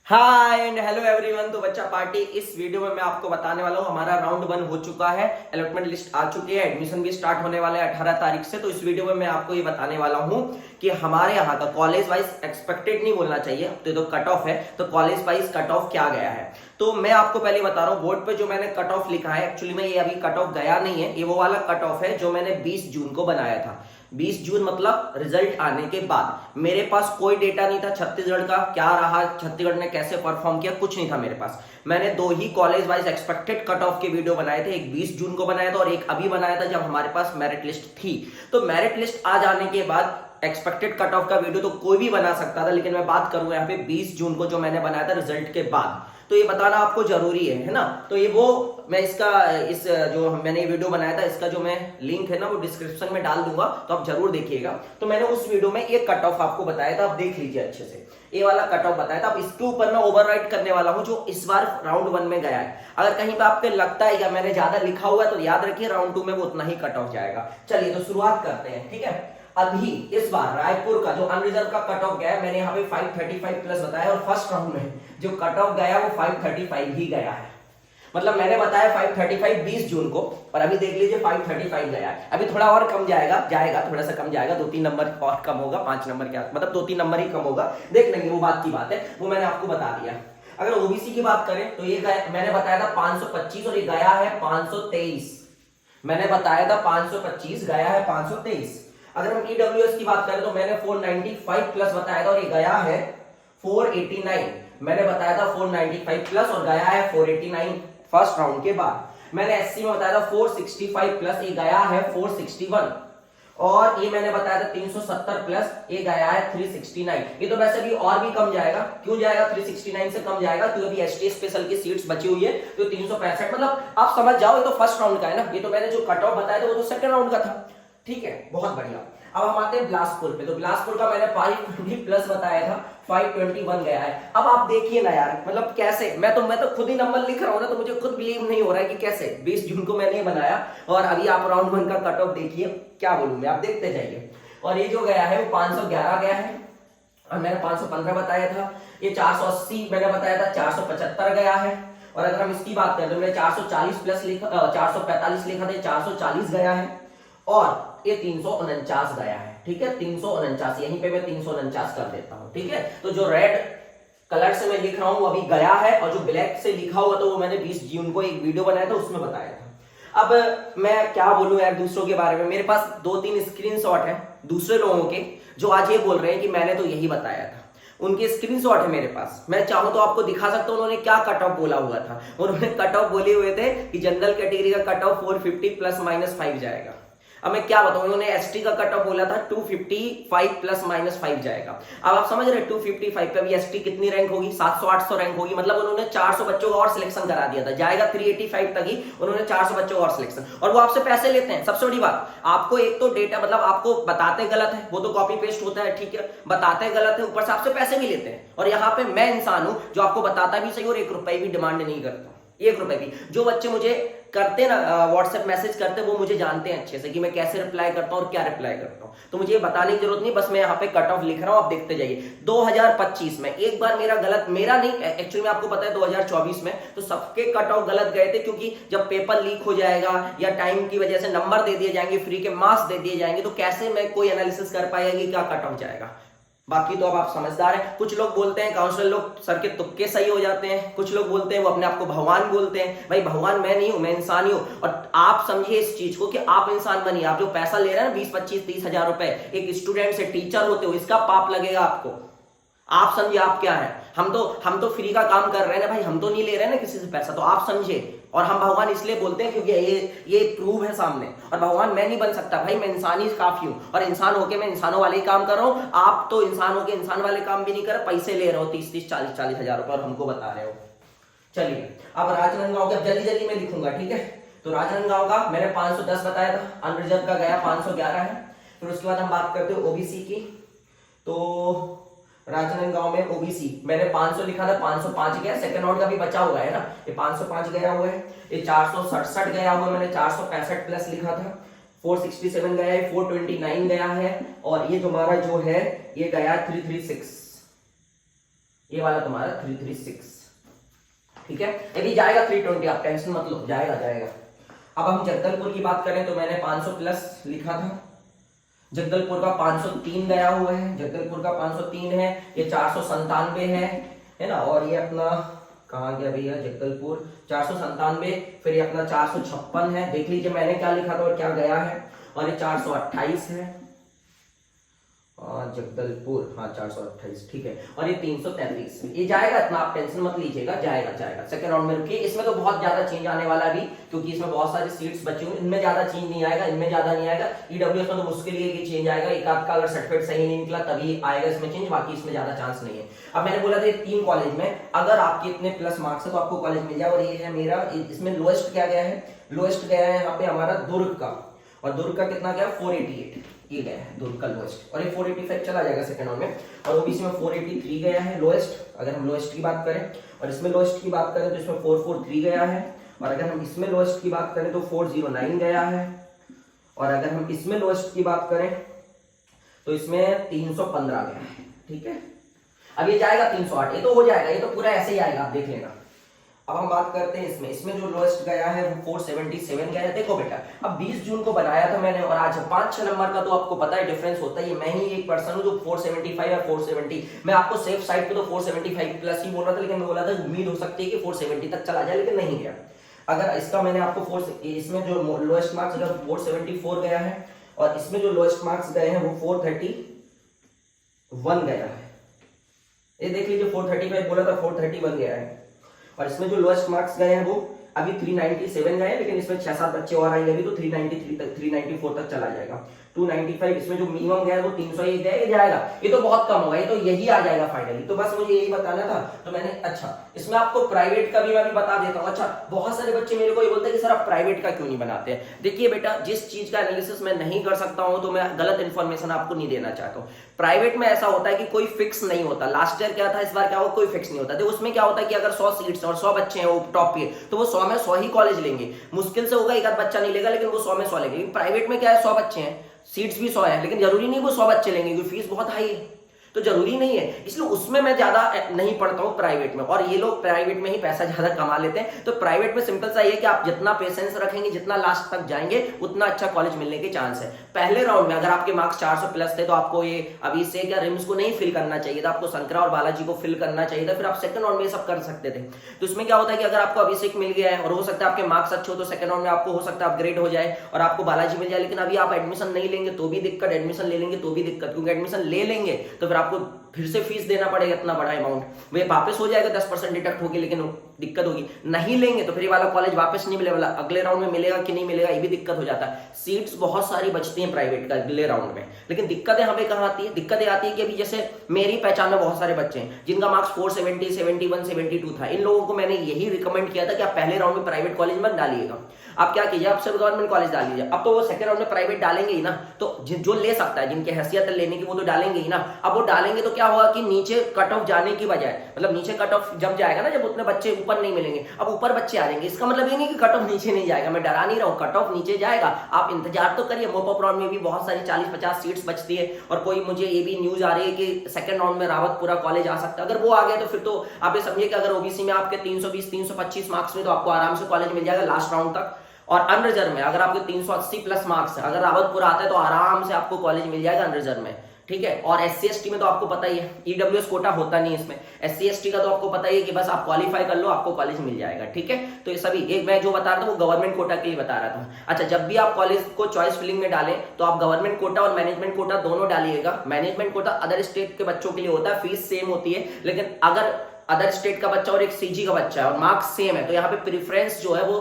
Hi and hello everyone. तो बच्चा party इस वीडियो में मैं आपको बताने वाला हूँ हमारा राउंड 1 हो चुका है, अलॉटमेंट लिस्ट आ चुकी है, एडमिशन भी स्टार्ट होने वाला है 18 तारीख से। तो इस वीडियो में मैं आपको ये बताने वाला हूँ कि हमारे यहाँ का कॉलेज वाइज एक्सपेक्टेड नहीं बोलना चाहिए, तो कट ऑफ है, तो कॉलेज वाइज कट ऑफ क्या गया है। तो मैं आपको पहले बता रहा हूँ बोर्ड पे जो मैंने कट ऑफ लिखा है, एक्चुअली में ये अभी कट ऑफ गया नहीं है, ये वो वाला कट ऑफ है जो मैंने 20 जून को बनाया था। 20 जून मतलब रिजल्ट आने के बाद मेरे पास कोई डेटा नहीं था छत्तीसगढ़ का क्या रहा, छत्तीसगढ़ ने कैसे परफॉर्म किया, कुछ नहीं था मेरे पास। मैंने दो ही college wise expected cut off के वीडियो बनाए थे, एक 20 जून को बनाया था और एक अभी बनाया था जब हमारे पास मेरिट लिस्ट थी। तो मेरिट लिस्ट आ जाने के बाद एक्सपेक्टेड कट ऑफ का वीडियो तो कोई भी बना सकता था, लेकिन मैं बात करूंगा यहाँ पे 20 जून को जो मैंने बनाया था रिजल्ट के बाद। तो ये बताना आपको जरूरी है ना। तो ये वो मैं इस जो मैंने ये वीडियो बनाया था इसका जो मैं लिंक है ना वो डिस्क्रिप्शन में डाल दूंगा, तो आप जरूर देखिएगा। तो मैंने उस वीडियो में ये कट ऑफ आपको बताया था, आप देख लीजिए अच्छे से, ये वाला कट ऑफ बताया था। अब इसके ऊपर मैं ओवरराइट करने वाला हूं जो इस बार राउंड 1 में गया है। अगर कहीं पे आपको लगता है या मैंने ज्यादा लिखा हुआ है तो याद रखिए राउंड 2 में वो उतना ही कट ऑफ जाएगा। चलिए तो शुरुआत करते हैं, ठीक है। अभी इस बार रायपुर का जो अनरिजर्व का कट ऑफ गया है, मैंने यहाँ पे 535 प्लस बताया और फर्स्ट राउंड में जो कट ऑफ गया वो 535 ही गया है। मतलब मैंने बताया 535 20 जून को, और अभी देख लीजिए 535 गया है। अभी थोड़ा और कम जाएगा थोड़ा सा कम जाएगा, 2-3 नंबर और कम होगा, 5 नंबर क्या मतलब 2-3 नंबर ही कम होगा, देख लेंगे, वो बात की बात है, वो मैंने आपको बता दिया। अगर ओबीसी की बात करें तो ये मैंने बताया था 525 और ये गया है 523। मैंने बताया था 525 गया है 523। अगर हम ईडब्ल्यूएस की बात करें तो मैंने 495 प्लस बताया था और ये गया है 489। मैंने बताया था 495 प्लस और गया है 489 फर्स्ट राउंड के बाद। मैंने एससी में बताया था 465 प्लस, ये गया है 461। और ये मैंने बताया था 370 प्लस, ये गया है 369। ये तो वैसे भी और भी कम जाएगा, क्यों जाएगा 369 से कम जाएगा, क्योंकि अभी एसटी स्पेशल की सीट्स बची हुई है, तो 365 मतलब आप समझ जाओ ये तो फर्स्ट राउंड का है ना। ये तो मैंने जो कट ऑफ बताया था वो तो सेकंड राउंड का था, ठीक है, बहुत बढ़िया। अब हम आते हैं बिलासपुर पे। तो बिलासपुर का मैंने 520 प्लस बताया था, 521 गया है। अब आप देखिए ना यार, मतलब कैसे, मैं तो खुद ही नंबर लिख रहा हूं ना, तो मुझे खुद बिलीव नहीं हो रहा है कि कैसे 20 जून को मैंने बनाया और अभी आप राउंड 1 का कट ऑफ देखिए, क्या बोलूं मैं, आप देखते जाइए। और ये जो गया है वो 511 गया है और मैंने 515 बताया था। ये 480 मैंने बताया था, 475 गया है। और अगर हम इसकी बात करें तो मैंने 440 प्लस लिखा, 445 लिखा था, 440 गया है। और ये 349 गया है, ठीक है, 349, यहीं पे मैं 349 कर देता हूं, ठीक है। तो जो रेड कलर से मैं लिख रहा हूं वो अभी गया है, और जो ब्लैक से लिखा हुआ तो वो मैंने 20 जून को एक वीडियो बनाया था उसमें बताया था। अब मैं क्या बोलूं यार दूसरों के बारे में, मेरे पास 2-3 स्क्रीनशॉट है दूसरे लोगों के जो आज ये बोल रहे हैं कि मैंने तो यही बताया था। उनके स्क्रीनशॉट है मेरे पास, मैं चाहूं तो आपको दिखा सकता हूं उन्होंने क्या कट ऑफ बोला हुआ था। उन्होंने कट ऑफ बोले हुए थे कि जनरल कैटेगरी का कट ऑफ 450 प्लस माइनस 5 जाएगा। अब मैं क्या बताऊं, उन्होंने एसटी का कट ऑफ बोला था 255 प्लस माइनस 5 जाएगा। अब आप समझ रहे 255 पे अभी एसटी कितनी रैंक होगी, 700-800 रैंक होगी, मतलब उन्होंने 400 बच्चों का और सिलेक्शन करा दिया था, जाएगा 385 तक ही, उन्होंने 400 बच्चों का और सिलेक्शन, और वो आपसे पैसे लेते हैं। सबसे बड़ी बात, आपको एक तो डेटा मतलब आपको बताते गलत है, वो तो कॉपी पेस्ट होता है, ठीक है, बताते गलत है, ऊपर से आपसे पैसे भी लेते हैं। और यहाँ पे मैं इंसान हूं जो आपको बताता भी सही और 1 रुपए भी डिमांड नहीं करता, 1 रुपए भी। जो बच्चे मुझे करते ना व्हाट्सएप मैसेज करते, वो मुझे जानते हैं अच्छे से कि मैं कैसे रिप्लाई करता हूं और क्या रिप्लाई करता हूं, तो मुझे ये बताने की जरूरत नहीं, बस मैं यहाँ पे कट ऑफ लिख रहा हूं, आप देखते जाइए। 2025 में एक बार मेरा नहीं, एक्चुअली में आपको पता है 2024 में तो सबके कट ऑफ गलत गए थे, क्योंकि जब पेपर लीक हो जाएगा या टाइम की वजह से नंबर दे दिए जाएंगे, फ्री के मार्क्स दे दिए जाएंगे, तो कैसे मैं कोई एनालिसिस कर पाएगा कि क्या कट ऑफ जाएगा। बाकी तो अब आप समझदार हैं। कुछ लोग बोलते हैं, काउंसलर लोग सर के तुक्के सही हो जाते हैं, कुछ लोग बोलते हैं वो अपने आप को भगवान बोलते हैं। भाई भगवान मैं नहीं हूं, मैं इंसान ही हूं। और आप समझिए इस चीज को कि आप इंसान बनिए, आप जो पैसा ले रहे हैं ना 20-25-30 हजार रुपए एक स्टूडेंट से, टीचर होते हो, इसका पाप लगेगा आपको। आप समझिए आप क्या है, हम तो फ्री का काम कर रहे हैं ना भाई, हम तो नहीं ले रहे हैं ना किसी से पैसा, तो आप समझिए। और हम भगवान इसलिए बोलते हैं क्योंकि ये प्रूव है सामने, और भगवान मैं नहीं बन सकता भाई, मैं इंसान ही काफी हूं, और इंसान होके मैं इंसानों वाले ही काम कर रहा हूं। आप तो इंसान होके इंसान वाले काम भी नहीं कर, पैसे ले रहे हो 30-40 हजार रुपए और हमको बता रहे हो। चलिए अब राजनांदगांव के जल्दी जल्दी में लिखूंगा, ठीक है। तो राजनांदगांव का मैंने 510 बताया था, अनरिजर्व का गया 511 है। फिर उसके बाद हम बात करते हैं ओबीसी की। तो राजनांदगांव में ओबीसी मैंने 500 लिखा था, 505 गया, सेकंड राउंड का भी बचा हुआ है ना, ये 505 गया हुआ है। ये 467 गया हुआ, मैंने 465 प्लस लिखा था। 467 गया है, 429 गया है, और ये जो हमारा जो है ये गया 336। ये वाला तुम्हारा 336, ठीक है। यदि जाएगा 320, आप टेंशन मत लो, जाएगा जाएगा। अब हम जगदलपुर की बात करें तो मैंने 500 प्लस लिखा था, जगदलपुर का 503 गया हुआ है, जगदलपुर का 503 है, ये 497 है ना। और ये अपना कहाँ गया भैया, जगदलपुर 497, फिर ये अपना 456 है, देख लीजिए मैंने क्या लिखा था और क्या गया है। और ये 428 है, जगदलपुर, हाँ 428, ठीक है। और ये 333, ये जाएगा, इतना आप टेंशन मत लीजिएगा, जाएगा जाएगा। सेकंड राउंड में रुकिए, इसमें तो बहुत ज्यादा चेंज आने वाला भी, क्योंकि इसमें बहुत सारी सीट्स बची हुई, इनमें ज्यादा चेंज नहीं आएगा, इनमें ज्यादा नहीं आएगा। ईडब्ल्यूएस में तो मुश्किल है कि चेंज आएगा, एक आध का अगर सर्टिफिकेट सही नहीं निकला तभी आएगा इसमें चेंज, बाकी इसमें ज्यादा चांस नहीं है। अब मैंने बोला था 3 कॉलेज में अगर आपके इतने प्लस मार्क्स है तो आपको कॉलेज मिल जाए, और ये है मेरा, इसमें लोएस्ट क्या गया है, लोएस्ट गया है यहाँ पे हमारा दुर्ग का, और दुर्ग का कितना गया 488, ये गया है दुर्ग का लोएस्ट, और ये 485 चला जाएगा सेकंड राउंड में। और ओबीसी में 483 गया है लोएस्ट, अगर हम लोएस्ट की बात करें, और इसमें लोएस्ट की बात करें तो इसमें 443 गया है, और अगर हम इसमें लोएस्ट की बात करें तो 409 गया है, और अगर हम इसमें लोएस्ट की बात करें तो इसमें 315 गया है, ठीक है। अब ये जाएगा 308, ये तो हो जाएगा, ये तो पूरा ऐसे ही आएगा, आप देख लेना। अब हम बात करते हैं इसमें जो लोएस्ट गया है वो 477 गया है। देखो बेटा, अब 20 जून को बनाया था मैंने, और आज 5-6 नंबर का तो आपको पता है डिफरेंस होता है। मैं ही एक पर्सन हूं जो 475 या 470, मैं आपको सेफ साइड पे तो 475 प्लस ही बोल रहा था, लेकिन मैं बोला था उम्मीद हो सकती है कि 470 तक चला जाए, लेकिन नहीं गया। अगर इसका मैंने आपको इसमें जो लोएस्ट मार्क्स अगर 474 गया है, और इसमें जो लोएस्ट मार्क्स गए हैं वो 431 गया है, ये देख लीजिए 435 बोला था, 431 गया है। और इसमें जो लोएस्ट मार्क्स गए हैं वो अभी 397 गए हैं, लेकिन इसमें 6-7 बच्चे और आएंगे अभी, तो 393 तक 394 तक चला जाएगा। 295 इसमें जो मिनिमम गया है वो 301 गया, ये जाएगा, ये तो बहुत कम होगा, ये तो यही आ जाएगा फाइनली। तो बस मुझे यही बताना था, तो मैंने अच्छा इसमें आपको प्राइवेट का भी मैं बता देता हूँ। अच्छा, बहुत सारे बच्चे मेरे को ये बोलते हैं कि सर आप प्राइवेट का क्यों नहीं बनाते हैं। देखिए बेटा, जिस चीज का एनालिसिस मैं नहीं कर सकता हूँ तो मैं गलत इन्फॉर्मेशन आपको नहीं देना चाहता हूँ। प्राइवेट में ऐसा होता है कि कोई फिक्स नहीं होता, लास्ट ईयर क्या था, इस बार क्या हो, कोई फिक्स नहीं होता। तो उसमें क्या होता है कि अगर 100 सीट्स और 100 बच्चे हैं वो टॉप पे, तो वो 100 में 100 ही कॉलेज लेंगे, मुश्किल से होगा एक आध बच्चा नहीं लेगा, लेकिन वो 100 में 100 लेंगे। प्राइवेट में क्या है, 100 बच्चे हैं, सीट्स भी 100 है, लेकिन जरूरी नहीं वो 100 बच्चे लेंगे, क्योंकि फीस बहुत हाई है, तो जरूरी नहीं है, इसलिए उसमें मैं ज्यादा नहीं पढ़ता हूं प्राइवेट में। और ये लोग प्राइवेट में ही पैसा ज्यादा कमा लेते हैं। तो प्राइवेट में सिंपल सा ये है कि आप जितना पेशेंस रखेंगे, जितना लास्ट तक जाएंगे, उतना अच्छा कॉलेज मिलने के चांस है। पहले राउंड में अगर आपके मार्क्स 400 प्लस थे तो आपको ये अभिषेक या रिम्स को नहीं फिल करना चाहिए था, आपको शंकरा और बालाजी को फिल करना चाहिए था, फिर आप सेकंड राउंड में सब कर सकते थे। तो इसमें क्या होता है कि अगर आपको अभिषेक मिल गया है और हो सकता है आपके मार्क्स अच्छे हो, तो सेकंड राउंड में आपको हो सकता है अपग्रेड हो जाए और आपको बालाजी मिल जाए। लेकिन अभी आप एडमिशन नहीं लेंगे तो भी दिक्कत, एडमिशन ले लेंगे तो भी दिक्कत, क्योंकि एडमिशन ले लेंगे तो फिर आपको फिर से फीस देना पड़ेगा इतना बड़ा अमाउंट, वो वापस हो जाएगा 10% डिडक्ट होगी, लेकिन दिक्कत होगी। नहीं लेंगे तो फिर ये वाला कॉलेज वापस नहीं मिलेगा, अगले राउंड में मिलेगा कि नहीं मिलेगा, ये भी दिक्कत हो जाता है। सीट्स बहुत सारी बचती हैं प्राइवेट का अगले राउंड में, लेकिन दिक्कत यहाँ पे कहाँ आती है, दिक्कत आती है कि अभी जैसे मेरी पहचान में बहुत सारे बच्चे हैं जिनका मार्क्स 470, 71, 72 था। इन लोगों को मैंने यही रिकमेंड किया था कि आप पहले राउंड में प्राइवेट कॉलेज मत डालिएगा, आप क्या कीजिए, आप सिर्फ गवर्नमेंट कॉलेज डाल लीजिए। अब तो वो सेकंड राउंड में प्राइवेट डालेंगे ही ना, तो जो ले सकता है, जिनकी हैसियत है लेने की, वो तो डालेंगे ही ना। अब वो डालेंगे तो क्या होगा कि नीचे कट ऑफ जाने की बजाय, मतलब नीचे कट ऑफ जब जाएगा ना, जब उतने बच्चे ऊपर नहीं मिलेंगे, अब ऊपर बच्चे आ जाएंगे। इसका मतलब ये नहीं कि कट ऑफ नीचे नहीं जाएगा, मैं डरा नहीं रहा हूँ, कट ऑफ नीचे जाएगा, आप इंतजार तो करिए। मोप अप राउंड में भी बहुत सारी 40-50 सीट्स बचती है, और कोई मुझे ये भी न्यूज आ रही है कि सेकंड राउंड में रावतपुरा कॉलेज आ सकता है। अगर वो आ गया तो फिर तो आप ये समझिए कि अगर ओबीसी में आपके 320-325 मार्क्स में, तो आपको आराम से कॉलेज मिल जाएगा लास्ट राउंड तक। और अनरिजर्व में अगर आपके 380 प्लस मार्क्स है, अगर रावतपुरा आता है तो आराम से आपको कॉलेज मिल जाएगा अनरिजर्व में, ठीक है। और SC ST में तो आपको पता ही है, ईडब्ल्यूएस कोटा होता नहीं इसमें, SC ST का तो आपको पता ही है कि बस आप क्वालिफाई कर लो, आपको कॉलेज मिल जाएगा, ठीक है। तो ये सभी एक मैं जो बता रहा था वो गवर्नमेंट कोटा के लिए बता रहा था। अच्छा, जब भी आप कॉलेज को चॉइस फिलिंग में डालें तो आप गवर्नमेंट कोटा और मैनेजमेंट कोटा दोनों डालिएगा। मैनेजमेंट कोटा अदर स्टेट के बच्चों के लिए होता है, फीस सेम होती है, लेकिन अगर अदर स्टेट का बच्चा और एक सीजी का बच्चा है और मार्क्स सेम है, तो यहाँ पे प्रेफरेंस जो है वो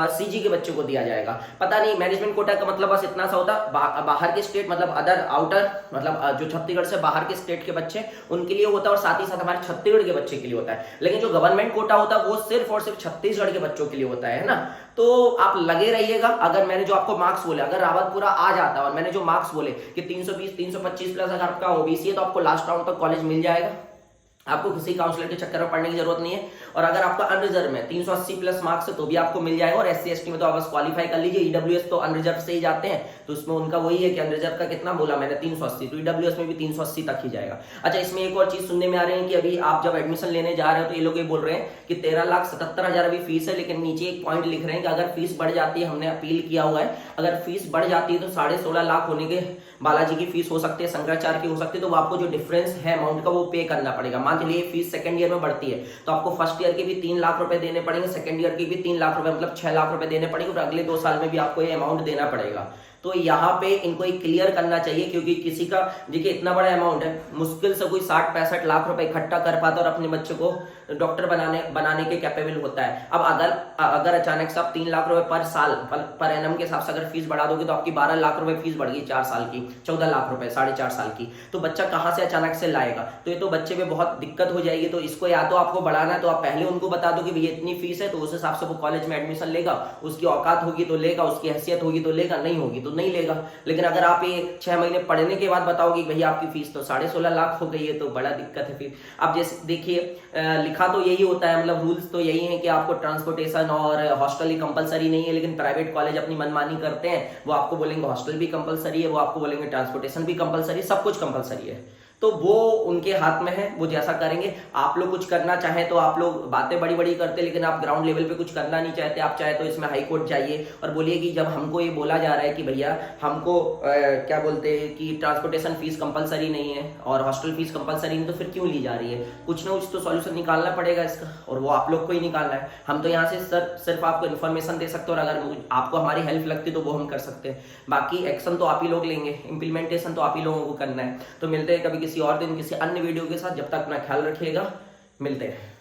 सीजी के बच्चे को दिया जाएगा। पता नहीं, मैनेजमेंट कोटा का मतलब बस इतना सा होता है, बाहर के स्टेट मतलब अदर आउटर, मतलब जो छत्तीसगढ़ से बाहर के स्टेट के बच्चे उनके लिए होता है, और साथ ही साथ हमारे छत्तीसगढ़ के बच्चे के लिए होता है। लेकिन जो गवर्नमेंट कोटा होता है वो सिर्फ और सिर्फ छत्तीसगढ़ के बच्चों के लिए होता है ना। तो आप लगे रहिएगा। अगर मैंने जो आपको मार्क्स बोले, अगर रावतपुरा आ जाता है और मैंने जो मार्क्स बोले कि 320, 325 प्लस अगर आपका ओबीसी है, तो आपको लास्ट राउंड तक कॉलेज मिल जाएगा। आपको किसी काउंसलर के चक्कर में पड़ने की जरूरत नहीं है। और अगर आपका अनरिजर्व में 380 प्लस मार्क्स है तो भी आपको मिल जाएगा। और SC ST में तो आप बस क्वालिफाई कर लीजिए। EWS तो अनरिजर्व से ही जाते हैं, तो उसमें उनका वही है कि अनरिजर्व का कितना बोला मैंने 380, तो EWS में भी 380 तक ही जाएगा। अच्छा, इसमें एक और चीज सुनने में आ रही है कि अभी आप जब एडमिशन लेने जा रहे हो तो ये लोग ये बोल रहे हैं कि 13,77,000 अभी फीस है, लेकिन नीचे एक पॉइंट लिख रहे हैं कि अगर फीस बढ़ जाती है, हमने अपील किया हुआ है, अगर फीस बढ़ जाती है तो 16.5 लाख होने के बालाजी की फीस हो सकती है, शंकराचार्य की हो सकती है, तो वो आपको जो डिफरेंस है अमाउंट का वो पे करना पड़ेगा। मान चलिए फीस सेकंड ईयर में बढ़ती है तो आपको फर्स्ट ईयर के भी 3 लाख रुपए देने पड़ेंगे, सेकंड ईयर के भी 3 लाख रुपए, मतलब 6 लाख रुपए देने पड़ेंगे, और अगले 2 साल में भी आपको ये अमाउंट देना पड़ेगा। तो यहाँ पे इनको एक क्लियर करना चाहिए, क्योंकि किसी का देखिए इतना बड़ा अमाउंट है, मुश्किल से कोई 60-65 लाख रुपए इकट्ठा कर पाता और अपने बच्चे को डॉक्टर बनाने के कैपेबल होता है। अब अगर अचानक से आप 3 लाख रुपए पर साल पर एनम के हिसाब से अगर फीस बढ़ा दोगे तो आपकी 12 लाख रुपए फीस बढ़ गई 4 साल की, 14 लाख रुपए 4.5 साल की, तो बच्चा कहाँ से अचानक से लाएगा? तो ये तो बच्चे पे बहुत दिक्कत हो जाएगी। तो इसको या तो आपको बढ़ाना है तो आप पहले उनको बता दो कि भैया इतनी फीस है, तो उस हिसाब से वो कॉलेज में एडमिशन लेगा, उसकी औकात होगी तो लेगा, उसकी हैसियत होगी तो लेगा, नहीं होगी तो नहीं लेगा। लेकिन अगर आप ये 6 महीने पढ़ने के बाद बताओगे भैया आपकी फीस तो 16.5 लाख हो गई है, तो बड़ा दिक्कत है। फिर आप जैसे देखिए लिखा तो यही होता है, मतलब रूल्स तो यही है कि आपको ट्रांसपोर्टेशन और हॉस्टल ही कंपलसरी नहीं है, लेकिन प्राइवेट कॉलेज अपनी मनमानी करते हैं। वो आपको बोलेंगे हॉस्टल भी कंपलसरी है, वो आपको बोलेंगे ट्रांसपोर्टेशन भी कंपलसरी है, सब कुछ कंपलसरी है। तो वो उनके हाथ में है, वो जैसा करेंगे। आप लोग कुछ करना चाहें तो आप लोग बातें बड़ी बड़ी करते, लेकिन आप ग्राउंड लेवल पे कुछ करना नहीं चाहते। आप चाहे तो इसमें हाई कोर्ट जाइए और बोलिए कि जब हमको ये बोला जा रहा है कि भैया हमको क्या बोलते हैं कि ट्रांसपोर्टेशन फीस कंपलसरी नहीं है और हॉस्टल फीस कंपलसरी नहीं, तो फिर क्यों ली जा रही है? कुछ ना कुछ तो सॉल्यूशन निकालना पड़ेगा इसका, और वो आप लोग को ही निकालना है। हम तो यहाँ से सिर्फ आपको इन्फॉर्मेशन दे सकते हैं, और अगर आपको हमारी हेल्प लगती तो वो हम कर सकते हैं। बाकी एक्शन तो आप ही लोग लेंगे, इंप्लीमेंटेशन तो आप ही लोगों को करना है। तो मिलते हैं कभी किसी और दिन किसी अन्य वीडियो के साथ। जब तक अपना ख्याल रखिएगा, मिलते हैं।